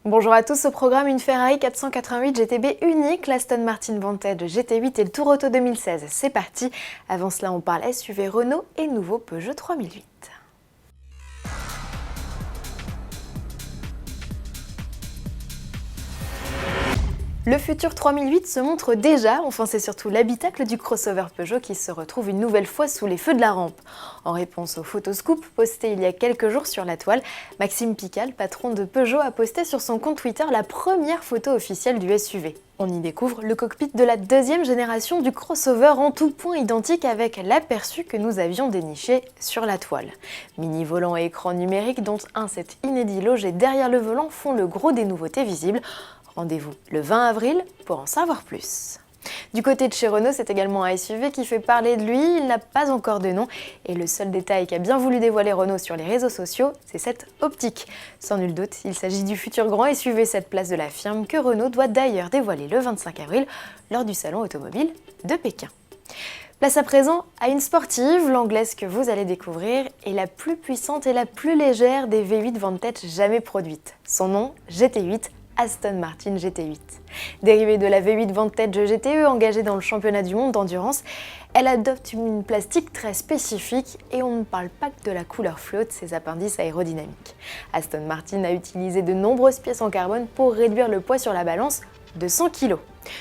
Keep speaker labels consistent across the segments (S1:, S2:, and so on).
S1: Bonjour à tous, au programme une Ferrari 488 GTB unique, l'Aston Martin Vantage GT8 et le Tour Auto 2016. C'est parti. Avant cela, on parle SUV Renault et nouveau Peugeot 3008. Le futur 3008 se montre déjà, enfin c'est surtout l'habitacle du crossover Peugeot qui se retrouve une nouvelle fois sous les feux de la rampe. En réponse aux photoscoops postés il y a quelques jours sur la toile, Maxime Pical, patron de Peugeot, a posté sur son compte Twitter la première photo officielle du SUV. On y découvre le cockpit de la deuxième génération du crossover en tout point identique avec l'aperçu que nous avions déniché sur la toile. Mini volant et écran numérique dont un set inédit logé derrière le volant font le gros des nouveautés visibles. Rendez-vous le 20 avril pour en savoir plus. Du côté de chez Renault, c'est également un SUV qui fait parler de lui, il n'a pas encore de nom et le seul détail qu'a bien voulu dévoiler Renault sur les réseaux sociaux, c'est cette optique. Sans nul doute, il s'agit du futur grand SUV 7 places de la firme que Renault doit d'ailleurs dévoiler le 25 avril lors du salon automobile de Pékin. Place à présent à une sportive, l'anglaise que vous allez découvrir est la plus puissante et la plus légère des V8 Vantage jamais produites. Son nom, GT8. Aston Martin GT8. Dérivée de la V8 Vantage GTE engagée dans le championnat du monde d'endurance, elle adopte une plastique très spécifique et on ne parle pas que de la couleur fluo de ses appendices aérodynamiques. Aston Martin a utilisé de nombreuses pièces en carbone pour réduire le poids sur la balance de 100 kg.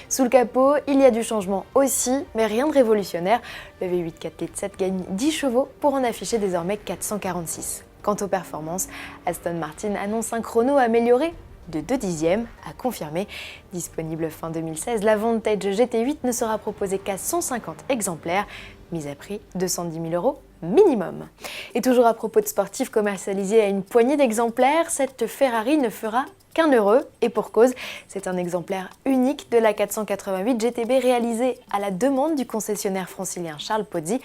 S1: Sous le capot, il y a du changement aussi, mais rien de révolutionnaire. Le V8 4 litres 7 gagne 10 chevaux pour en afficher désormais 446. Quant aux performances, Aston Martin annonce un chrono amélioré de 2 dixièmes à confirmer. Disponible fin 2016, la Vantage GT8 ne sera proposée qu'à 150 exemplaires, mise à prix 210 000 € minimum. Et toujours à propos de sportifs commercialisés à une poignée d'exemplaires, cette Ferrari ne fera qu'un heureux, et pour cause, c'est un exemplaire unique de la 488 GTB réalisé à la demande du concessionnaire francilien Charles Pozzi,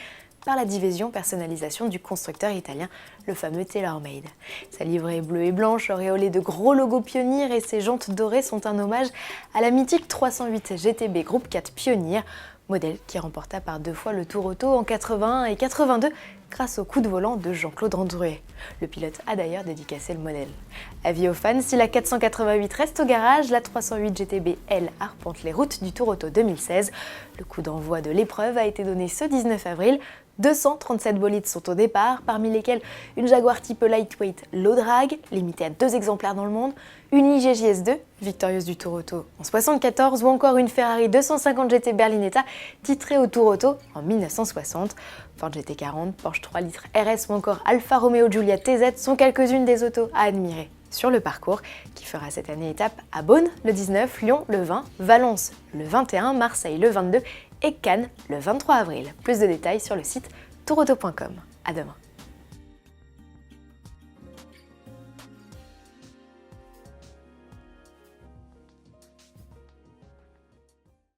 S1: par la division personnalisation du constructeur italien, le fameux TaylorMade. Sa livrée bleue et blanche, auréolée de gros logos Pioneer et ses jantes dorées sont un hommage à la mythique 308 GTB Groupe 4 Pioneer, modèle qui remporta par 2 fois le Tour Auto en 81 et 82 grâce au coup de volant de Jean-Claude Randruet. Le pilote a d'ailleurs dédicacé le modèle. Avis aux fans, si la 488 reste au garage, la 308 GTB, elle, arpente les routes du Tour Auto 2016. Le coup d'envoi de l'épreuve a été donné ce 19 avril. 237 bolides sont au départ, parmi lesquels une Jaguar type lightweight low drag, limitée à 2 exemplaires dans le monde, une IGJS2, victorieuse du Tour Auto en 74, ou encore une Ferrari 250 GT Berlinetta, titrée au Tour Auto en 1960. Ford GT40, Porsche 3 litres RS ou encore Alfa Romeo Giulia TZ sont quelques-unes des autos à admirer sur le parcours, qui fera cette année étape à Beaune le 19, Lyon le 20, Valence le 21, Marseille le 22 et Cannes le 23 avril. Plus de détails sur le site tourauto.com. À demain.